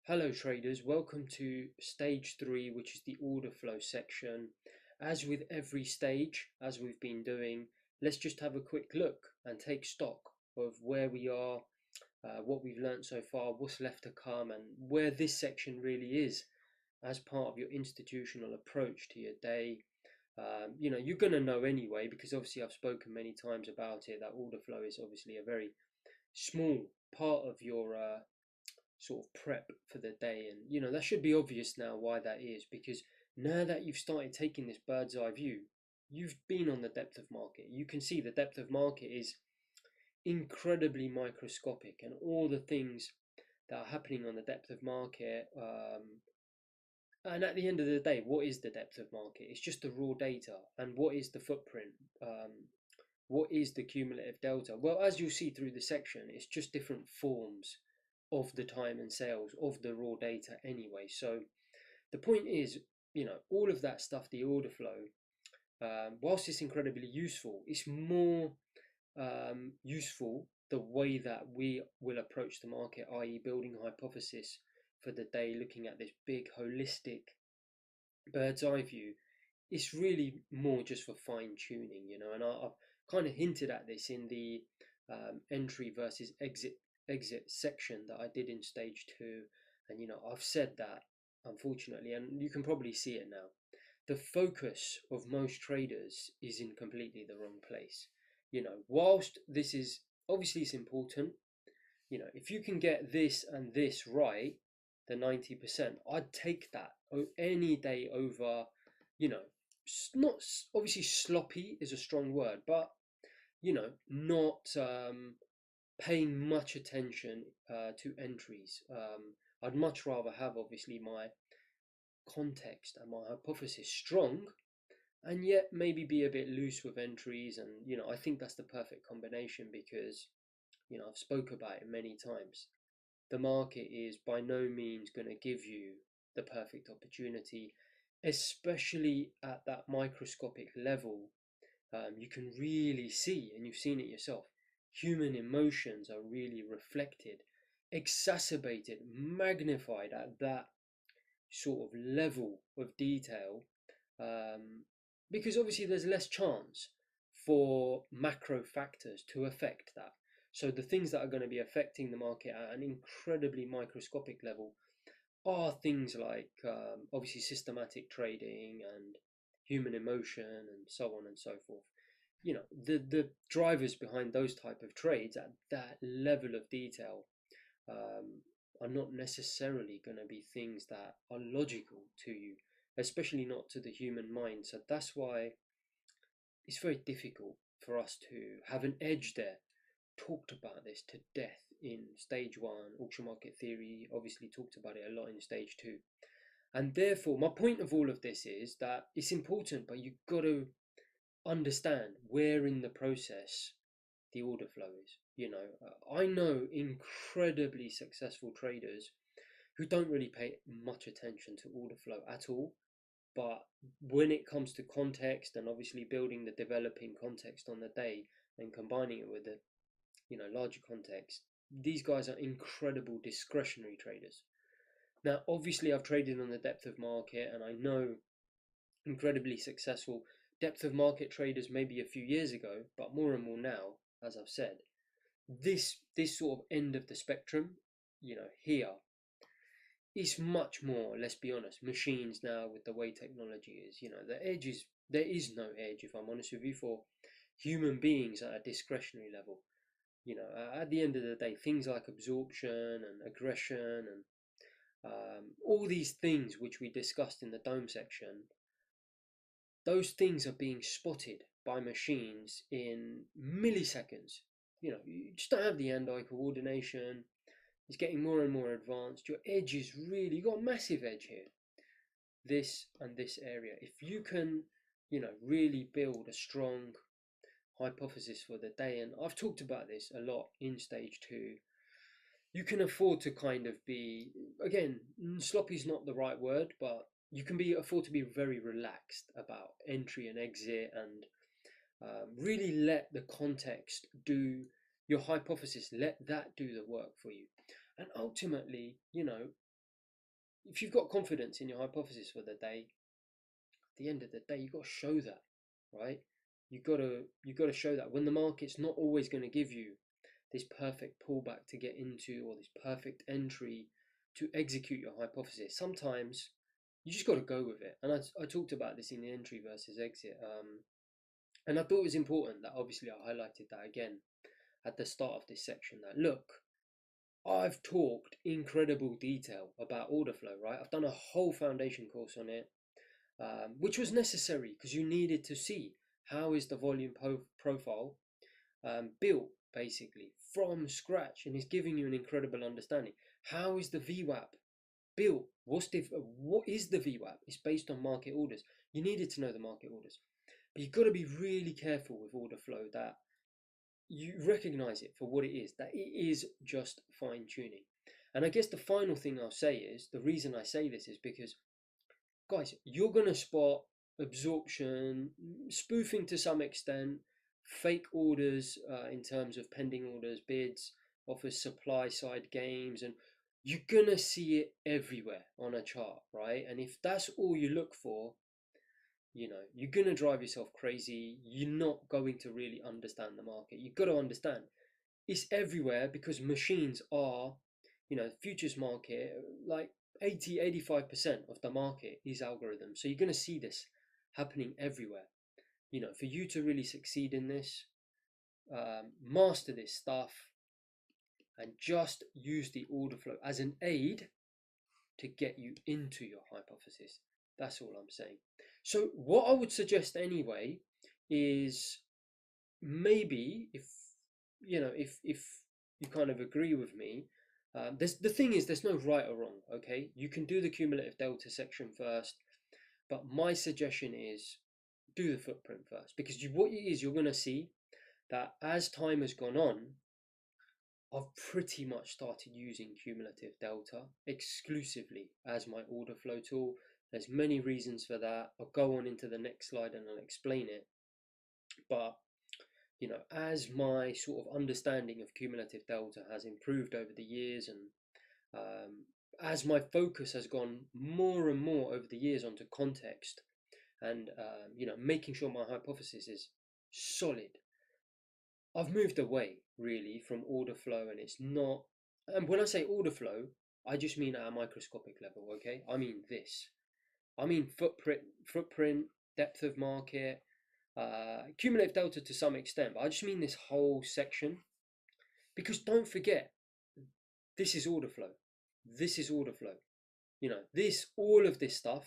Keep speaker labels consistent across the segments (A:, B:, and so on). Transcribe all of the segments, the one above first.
A: Hello traders, welcome to stage 3, which is the order flow section. As with every stage, as we've been doing, let's just have a quick look and take stock of where we are, what we've learned so far, what's left to come, and where this section really is as part of your institutional approach to your day. You're going to know anyway, because obviously I've spoken many times about it, that order flow is obviously a very small part of your sort of prep for the day. And that should be obvious now why that is, because now that you've started taking this bird's eye view, you've been on the depth of market. You can see the depth of market is incredibly microscopic, and all the things that are happening on the depth of market. And at the end of the day, what is the depth of market? It's just the raw data. And what is the footprint? What is the cumulative delta? Well, as you'll see through the section, it's just different forms of the time and sales of the raw data anyway. So the point is, all of that stuff, the order flow, whilst it's incredibly useful, it's more useful the way that we will approach the market, i.e. building a hypothesis for the day, looking at this big holistic bird's eye view. It's really more just for fine tuning, and I've kind of hinted at this in the entry versus exit section that I did in stage 2. And I've said that, unfortunately, and you can probably see it now, the focus of most traders is in completely the wrong place. Whilst this is obviously it's important, if you can get this and this right, the 90%, I'd take that any day over, not obviously sloppy is a strong word, but not paying much attention to entries. I'd much rather have obviously my context and my hypothesis strong, and yet maybe be a bit loose with entries. And I think that's the perfect combination, because I've spoke about it many times. The market is by no means going to give you the perfect opportunity, especially at that microscopic level. You can really see, and you've seen it yourself, human emotions are really reflected, exacerbated, magnified at that sort of level of detail, um, because obviously there's less chance for macro factors to affect that. So the things that are going to be affecting the market at an incredibly microscopic level are things like obviously systematic trading and human emotion and so on and so forth. The drivers behind those type of trades at that level of detail um, are not necessarily going to be things that are logical to you, especially not to the human mind. So that's why it's very difficult for us to have an edge there. Talked about this to death in stage 1, auction market theory, obviously talked about it a lot in stage 2. And therefore, my point of all of this is that it's important, but you've got to understand where in the process the order flow is. I know incredibly successful traders who don't really pay much attention to order flow at all. But when it comes to context, and obviously building the developing context on the day and combining it with the larger context, these guys are incredible discretionary traders. Now, obviously, I've traded on the depth of market, and I know incredibly successful depth of market traders maybe a few years ago, but more and more now, as I've said. This sort of end of the spectrum, here is much more, let's be honest, machines now with the way technology is. There is no edge, if I'm honest with you, for human beings at a discretionary level. At the end of the day, things like absorption and aggression and all these things which we discussed in the dome section, those things are being spotted by machines in milliseconds. You just don't have the hand-eye coordination. It's getting more and more advanced. Your edge is really, you've got a massive edge here. This and this area. If you can, really build a strong hypothesis for the day, and I've talked about this a lot in stage 2, you can afford to kind of be, again, sloppy is not the right word, but you can afford to be very relaxed about entry and exit, and really let the context do your hypothesis, let that do the work for you. And ultimately, if you've got confidence in your hypothesis for the day, at the end of the day, you've got to show that, right? You got to show that when the market's not always going to give you this perfect pullback to get into or this perfect entry to execute your hypothesis. Sometimes you just got to go with it. And I talked about this in the entry versus exit. And I thought it was important that obviously I highlighted that again at the start of this section, that look, I've talked incredible detail about order flow, right? I've done a whole foundation course on it, which was necessary because you needed to see how is the volume profile built basically from scratch, and it's giving you an incredible understanding. How is the VWAP built? What is the VWAP? It's based on market orders. You needed to know the market orders, but you've got to be really careful with order flow, that you recognize it for what it is, that it is just fine tuning. And I guess the final thing I'll say is, the reason I say this is because, guys, you're going to spot absorption, spoofing to some extent, fake orders in terms of pending orders, bids, offers, supply side games, and you're going to see it everywhere on a chart, right? And if that's all you look for, you're going to drive yourself crazy. You're not going to really understand the market. You've got to understand it's everywhere, because machines are, futures market, like 80-85% of the market is algorithms. So you're going to see this happening everywhere. For you to really succeed in this, master this stuff, and just use the order flow as an aid to get you into your hypothesis. That's all I'm saying. So what I would suggest anyway is, maybe if you kind of agree with me, the thing is, there's no right or wrong. Okay, you can do the cumulative delta section first, but my suggestion is do the footprint first, because what it is, you're going to see that as time has gone on, I've pretty much started using cumulative delta exclusively as my order flow tool. There's many reasons for that. I'll go on into the next slide and I'll explain it. But as my sort of understanding of cumulative delta has improved over the years, and as my focus has gone more and more over the years onto context, and making sure my hypothesis is solid, I've moved away really from order flow. And it's not, and when I say order flow, I just mean at a microscopic level. Okay, I mean this. I mean footprint, depth of market, cumulative delta to some extent, but I just mean this whole section, because don't forget, this is order flow. This is order flow. All of this stuff,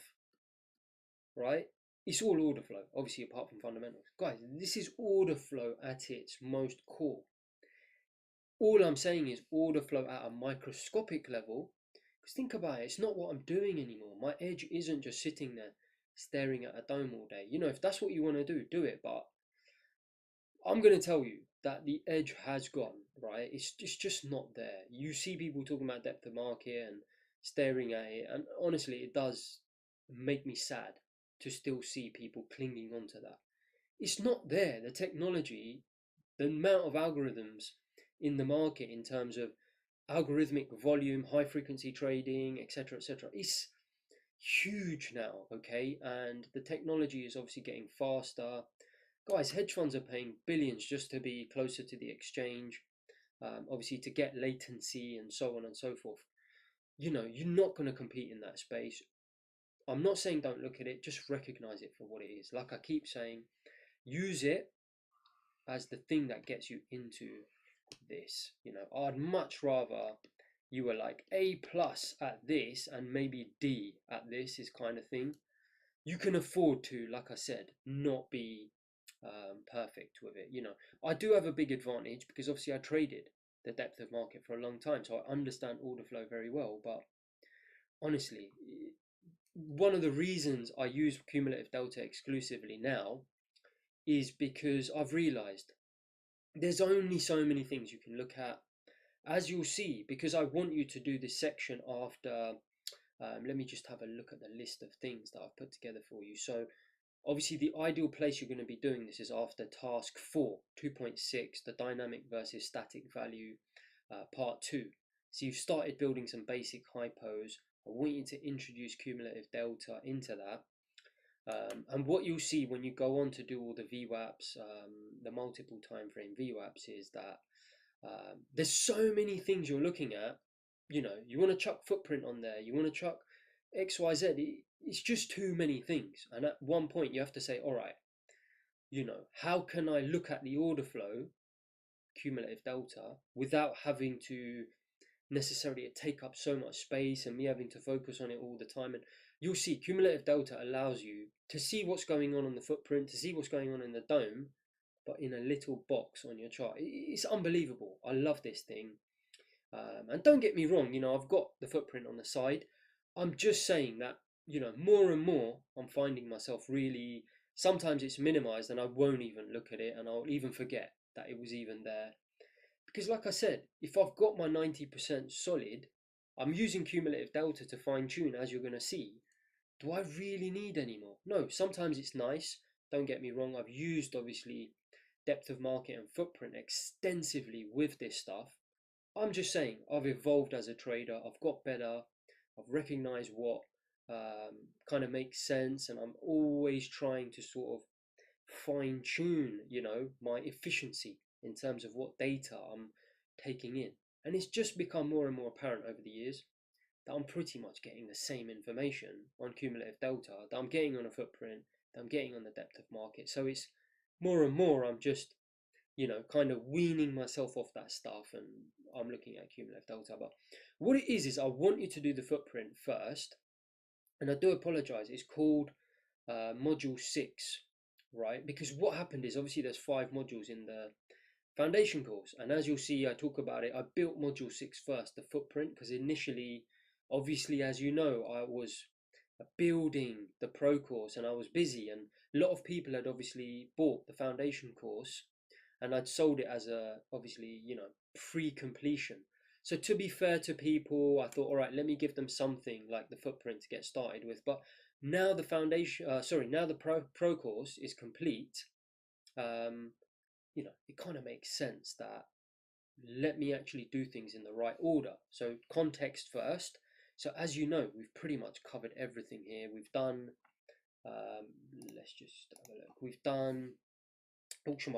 A: right? It's all order flow, obviously, apart from fundamentals. Guys, this is order flow at its most core. All I'm saying is order flow at a microscopic level, because think about it, it's not what I'm doing anymore. My edge isn't just sitting there staring at a dome all day. If that's what you want to do it, but I'm going to tell you that the edge has gone, right? It's just not there. You see people talking about depth of market and staring at it, and honestly, it does make me sad to still see people clinging onto that. It's not there. The technology, the amount of algorithms in the market in terms of algorithmic volume, high frequency trading, etc., etc., is huge now, okay? And the technology is obviously getting faster. Guys, hedge funds are paying billions just to be closer to the exchange, obviously to get latency and so on and so forth. You're not going to compete in that space. I'm not saying don't look at it, just recognize it for what it is. Like I keep saying, use it as the thing that gets you into this. I'd much rather you were like A+ at this and maybe D at this, is kind of thing. You can afford to, like I said, not be perfect with it. I do have a big advantage because obviously I traded the depth of market for a long time, so I understand order flow very well. But honestly, one of the reasons I use cumulative delta exclusively now is because I've realized there's only so many things you can look at, as you'll see, because I want you to do this section after. Let me just have a look at the list of things that I've put together for you. So obviously the ideal place you're going to be doing this is after task 4, 2.6, the dynamic versus static value, part 2. So you've started building some basic hypos. I want you to introduce cumulative delta into that. And what you'll see when you go on to do all the VWAPs, the multiple time frame VWAPs, is that there's so many things you're looking at. You know, you want to chuck footprint on there, you want to chuck XYZ. It's just too many things. And at one point, you have to say, all right, you know, how can I look at the order flow, cumulative delta, without having to necessarily take up so much space and me having to focus on it all the time? And you'll see cumulative delta allows you to see what's going on the footprint, to see what's going on in the dome, but in a little box on your chart. It's unbelievable. I love this thing. And don't get me wrong, you know, I've got the footprint on the side. I'm just saying that, you know, more and more I'm finding myself really, sometimes it's minimized and I won't even look at it and I'll even forget that it was even there. Because like I said, if I've got my 90% solid, I'm using cumulative delta to fine tune, as you're going to see. Do I really need any more? No, sometimes it's nice. Don't get me wrong. I've used obviously depth of market and footprint extensively with this stuff. I'm just saying I've evolved as a trader. I've got better. I've recognized what kind of makes sense, and I'm always trying to sort of fine tune, you know, my efficiency in terms of what data I'm taking in. And it's just become more and more apparent over the years that I'm pretty much getting the same information on cumulative delta that I'm getting on a footprint, that I'm getting on the depth of market. So it's more and more I'm just, you know, kind of weaning myself off that stuff and I'm looking at cumulative delta. But what it is I want you to do the footprint first. And I do apologize, it's called module 6, right? Because what happened is obviously there's 5 modules in the foundation course, and as you'll see I talk about it, I built module 6 first, the footprint, because initially, obviously, as you know, I was building the pro course and I was busy, and a lot of people had obviously bought the foundation course and I'd sold it as a, obviously, you know, pre-completion. So to be fair to people, I thought, all right, let me give them something like the footprint to get started with. But now the foundation, now the pro course is complete. You know, it kind of makes sense that let me actually do things in the right order. So context first. So as you know, we've pretty much covered everything here. We've done, let's just have a look. We've done auction